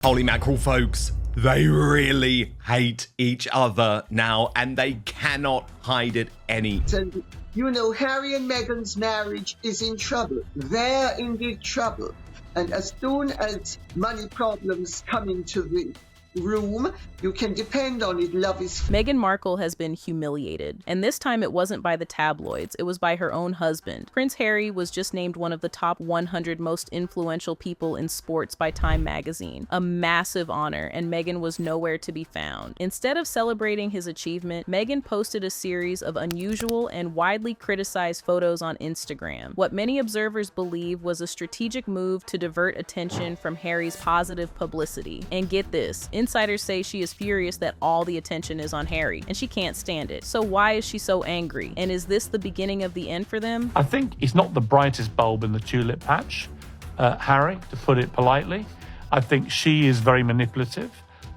Holy mackerel, folks. They really hate each other now, and they cannot hide it any. And, you know, Harry and Meghan's marriage is in trouble. They're in big trouble. And as soon as money problems come into the room, you can depend on it. Love is... Meghan Markle has been humiliated, and this time it wasn't by the tabloids, it was by her own husband. Prince Harry was just named one of the top 100 most influential people in sports by Time magazine, a massive honor, and Meghan was nowhere to be found. Instead of celebrating his achievement, Meghan posted a series of unusual and widely criticized photos on Instagram, what many observers believe was a strategic move to divert attention from Harry's positive publicity. And get this, insiders say she is furious that all the attention is on Harry, and she can't stand it. So why is she so angry? And is this the beginning of the end for them? I think he's not the brightest bulb in the tulip patch, Harry, to put it politely. I think she is very manipulative.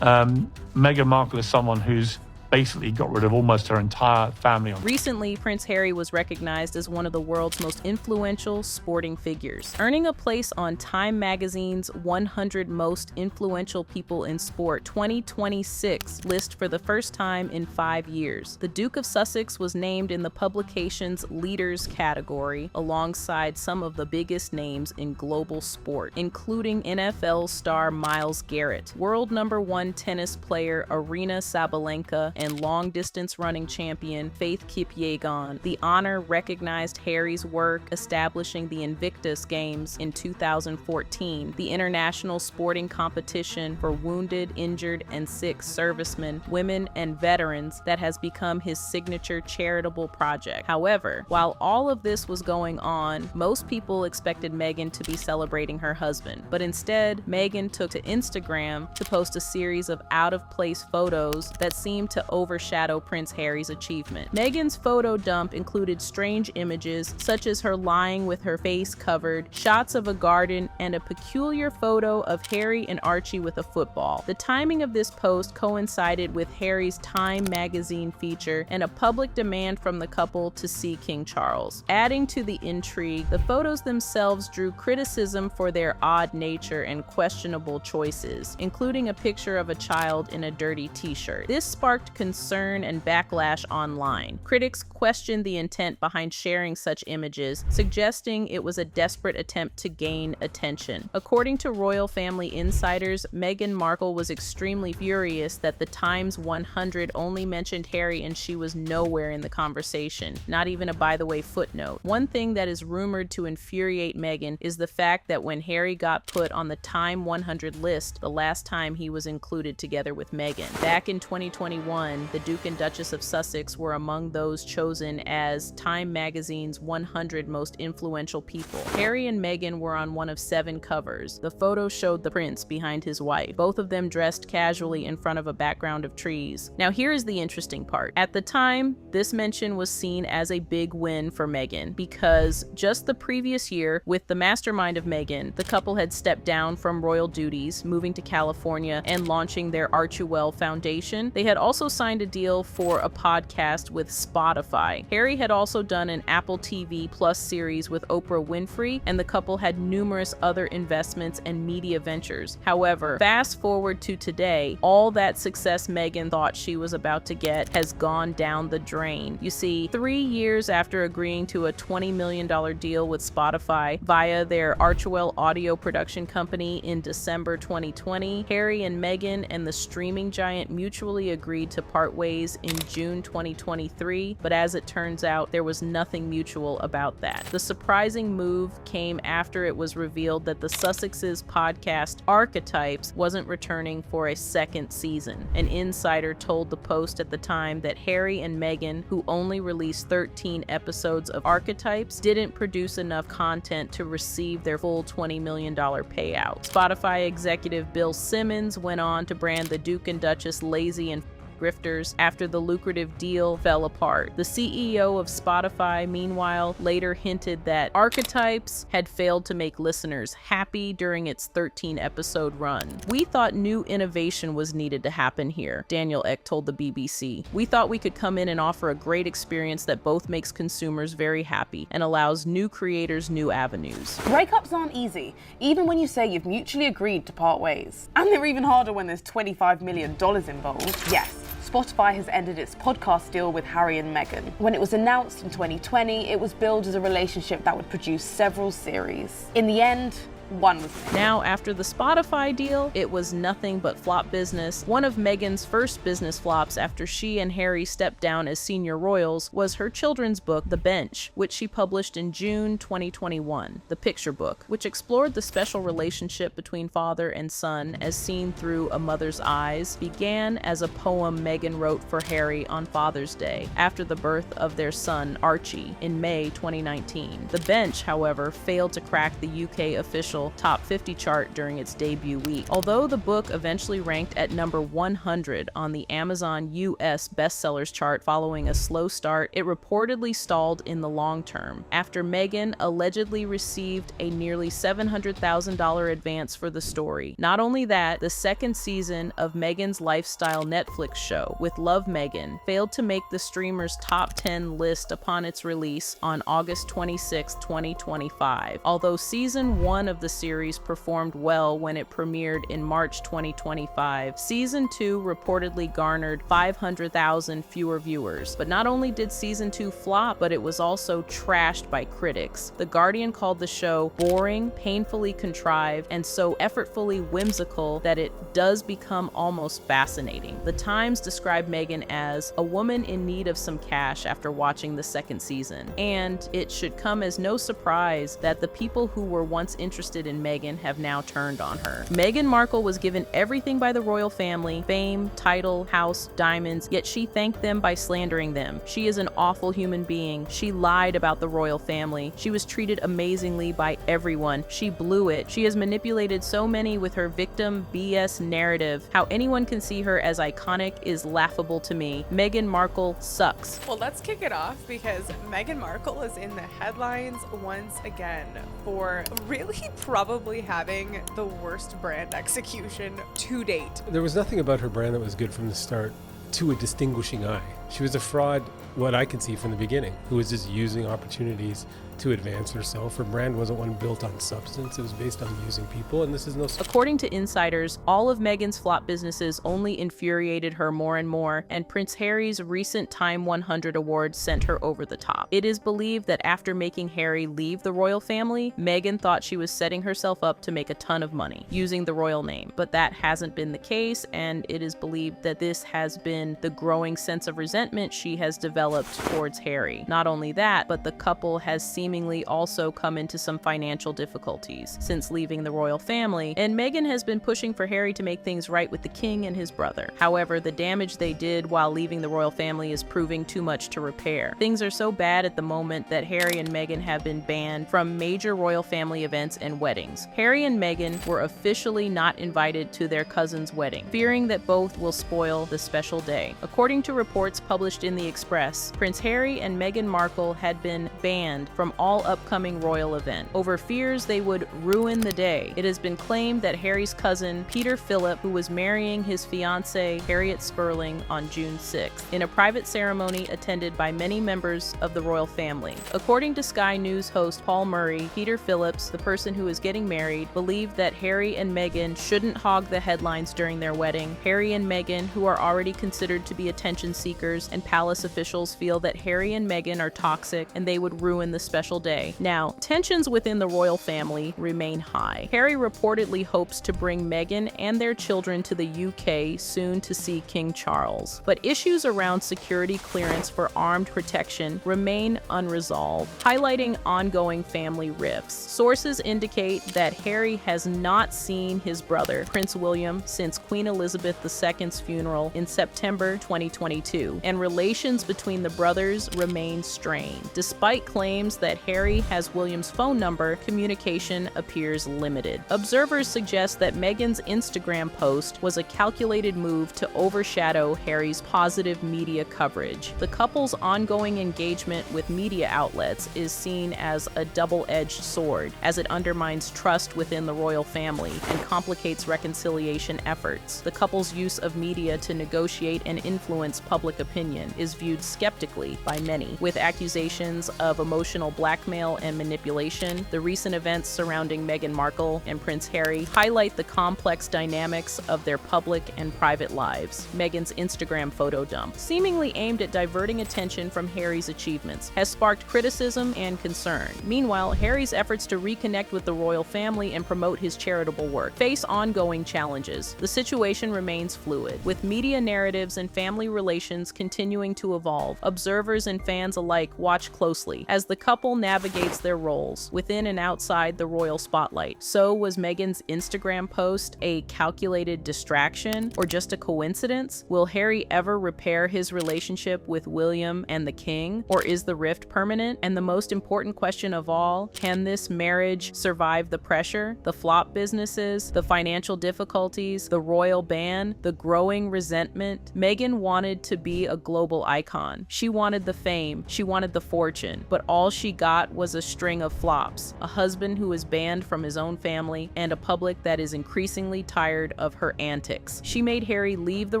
Meghan Markle is someone who's basically got rid of almost her entire family. Recently, Prince Harry was recognized as one of the world's most influential sporting figures, earning a place on Time magazine's 100 Most Influential People in Sport 2026 list for the first time in 5 years. The Duke of Sussex was named in the publication's Leaders category, alongside some of the biggest names in global sport, including NFL star Myles Garrett, world #1 tennis player Aryna Sabalenka, and long-distance running champion Faith Kipyegon. The honor recognized Harry's work establishing the Invictus Games in 2014, the international sporting competition for wounded, injured, and sick servicemen, women, and veterans that has become his signature charitable project. However, while all of this was going on, most people expected Meghan to be celebrating her husband, but instead, Meghan took to Instagram to post a series of out-of-place photos that seemed to overshadow Prince Harry's achievement. Meghan's photo dump included strange images, such as her lying with her face covered, shots of a garden, and a peculiar photo of Harry and Archie with a football. The timing of this post coincided with Harry's Time magazine feature and a public demand from the couple to see King Charles. Adding to the intrigue, the photos themselves drew criticism for their odd nature and questionable choices, including a picture of a child in a dirty t-shirt. This sparked concern and backlash online. Critics questioned the intent behind sharing such images, suggesting it was a desperate attempt to gain attention. According to royal family insiders, Meghan Markle was extremely furious that the Times 100 only mentioned Harry and she was nowhere in the conversation, not even a by-the-way footnote. One thing that is rumored to infuriate Meghan is the fact that when Harry got put on the Time 100 list the last time he was included together with Meghan. Back in 2021, the Duke and Duchess of Sussex were among those chosen as Time magazine's 100 most influential people. Harry and Meghan were on one of 7 covers. The photo showed the prince behind his wife, both of them dressed casually in front of a background of trees. Now here is the interesting part. At the time, this mention was seen as a big win for Meghan because just the previous year, with the mastermind of Meghan, the couple had stepped down from royal duties, moving to California and launching their Archewell Foundation. They had also signed a deal for a podcast with Spotify. Harry had also done an Apple TV Plus series with Oprah Winfrey, and the couple had numerous other investments and media ventures. However, fast forward to today, all that success Meghan thought she was about to get has gone down the drain. You see, 3 years after agreeing to a $20 million deal with Spotify via their Archewell audio production company in December 2020, Harry and Meghan and the streaming giant mutually agreed to part ways in June 2023, but as it turns out, there was nothing mutual about that. The surprising move came after it was revealed that the Sussexes' podcast Archetypes wasn't returning for a second season. An insider told the Post at the time that Harry and Meghan, who only released 13 episodes of Archetypes, didn't produce enough content to receive their full $20 million payout. Spotify executive Bill Simmons went on to brand the Duke and Duchess lazy and grifters after the lucrative deal fell apart. The CEO of Spotify, meanwhile, later hinted that Archetypes had failed to make listeners happy during its 13-episode run. "We thought new innovation was needed to happen here," Daniel Ek told the BBC. "We thought we could come in and offer a great experience that both makes consumers very happy and allows new creators new avenues." Breakups aren't easy, even when you say you've mutually agreed to part ways. And they're even harder when there's $25 million involved. Yes, Spotify has ended its podcast deal with Harry and Meghan. When it was announced in 2020, it was billed as a relationship that would produce several series. In the end, one was made. Now, after the Spotify deal, it was nothing but flop business. One of Meghan's first business flops after she and Harry stepped down as senior royals was her children's book, The Bench, which she published in June 2021. The picture book, which explored the special relationship between father and son as seen through a mother's eyes, began as a poem Meghan wrote for Harry on Father's Day after the birth of their son, Archie, in May 2019. The Bench, however, failed to crack the UK official top 50 chart during its debut week. Although the book eventually ranked at number 100 on the Amazon US bestsellers chart following a slow start, it reportedly stalled in the long term after Meghan allegedly received a nearly $700,000 advance for the story. Not only that, the second season of Meghan's lifestyle Netflix show, With Love Meghan, failed to make the streamer's top 10 list upon its release on August 26, 2025. Although season 1 of the series performed well when it premiered in March 2025, season 2 reportedly garnered 500,000 fewer viewers. But not only did season 2 flop, but it was also trashed by critics. The Guardian called the show boring, painfully contrived, and so effortfully whimsical that it does become almost fascinating. The Times described Meghan as a woman in need of some cash after watching the second season. And it should come as no surprise that the people who were once interested in Meghan have now turned on her. Meghan Markle was given everything by the royal family: fame, title, house, diamonds, yet she thanked them by slandering them. She is an awful human being. She lied about the royal family. She was treated amazingly by everyone. She blew it. She has manipulated so many with her victim BS narrative. How anyone can see her as iconic is laughable to me. Meghan Markle sucks. Well, let's kick it off because Meghan Markle is in the headlines once again for really probably having the worst brand execution to date. There was nothing about her brand that was good from the start to a distinguishing eye. She was a fraud, what I can see from the beginning, who was just using opportunities to advance herself. Her brand wasn't one built on substance. It was based on using people, and this is no... According to insiders, all of Meghan's flop businesses only infuriated her more and more, and Prince Harry's recent Time 100 award sent her over the top. It is believed that after making Harry leave the royal family, Meghan thought she was setting herself up to make a ton of money using the royal name, but that hasn't been the case, and it is believed that this has been the growing sense of resentment she has developed towards Harry. Not only that, but the couple has seemingly also come into some financial difficulties since leaving the royal family, and Meghan has been pushing for Harry to make things right with the king and his brother. However, the damage they did while leaving the royal family is proving too much to repair. Things are so bad at the moment that Harry and Meghan have been banned from major royal family events and weddings. Harry and Meghan were officially not invited to their cousin's wedding, fearing that both will spoil the special day. According to reports published in The Express, Prince Harry and Meghan Markle had been banned from all upcoming royal events over fears they would ruin the day. It has been claimed that Harry's cousin, Peter Philip, who was marrying his fiancée, Harriet Sperling, on June 6th, in a private ceremony attended by many members of the royal family. According to Sky News host Paul Murray, Peter Phillips, the person who is getting married, believed that Harry and Meghan shouldn't hog the headlines during their wedding. Harry and Meghan, who are already considered to be attention seekers, and palace officials feel that Harry and Meghan are toxic and they would ruin the special day. Now, tensions within the royal family remain high. Harry reportedly hopes to bring Meghan and their children to the UK soon to see King Charles, but issues around security clearance for armed protection remain unresolved, highlighting ongoing family rifts. Sources indicate that Harry has not seen his brother, Prince William, since Queen Elizabeth II's funeral in September 2022. and relations between the brothers remain strained. Despite claims that Harry has William's phone number, communication appears limited. Observers suggest that Meghan's Instagram post was a calculated move to overshadow Harry's positive media coverage. The couple's ongoing engagement with media outlets is seen as a double-edged sword, as it undermines trust within the royal family and complicates reconciliation efforts. The couple's use of media to negotiate and influence public opinion is viewed skeptically by many, with accusations of emotional blackmail and manipulation. The recent events surrounding Meghan Markle and Prince Harry highlight the complex dynamics of their public and private lives. Meghan's Instagram photo dump, seemingly aimed at diverting attention from Harry's achievements, has sparked criticism and concern. Meanwhile, Harry's efforts to reconnect with the royal family and promote his charitable work face ongoing challenges. The situation remains fluid, with media narratives and family relations continuing to evolve. Observers and fans alike watch closely as the couple navigates their roles within and outside the royal spotlight. So, was Meghan's Instagram post a calculated distraction or just a coincidence? Will Harry ever repair his relationship with William and the King, or is the rift permanent? And the most important question of all, can this marriage survive the pressure, the flop businesses, the financial difficulties, the royal ban, the growing resentment? Meghan wanted to be a global icon. She wanted the fame, she wanted the fortune, but all she got was a string of flops, a husband who is banned from his own family, and a public that is increasingly tired of her antics. She made Harry leave the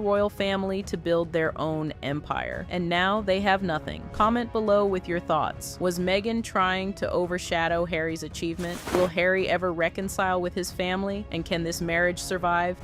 royal family to build their own empire, and now they have nothing. Comment below with your thoughts. Was Meghan trying to overshadow Harry's achievement? Will Harry ever reconcile with his family? And can this marriage survive?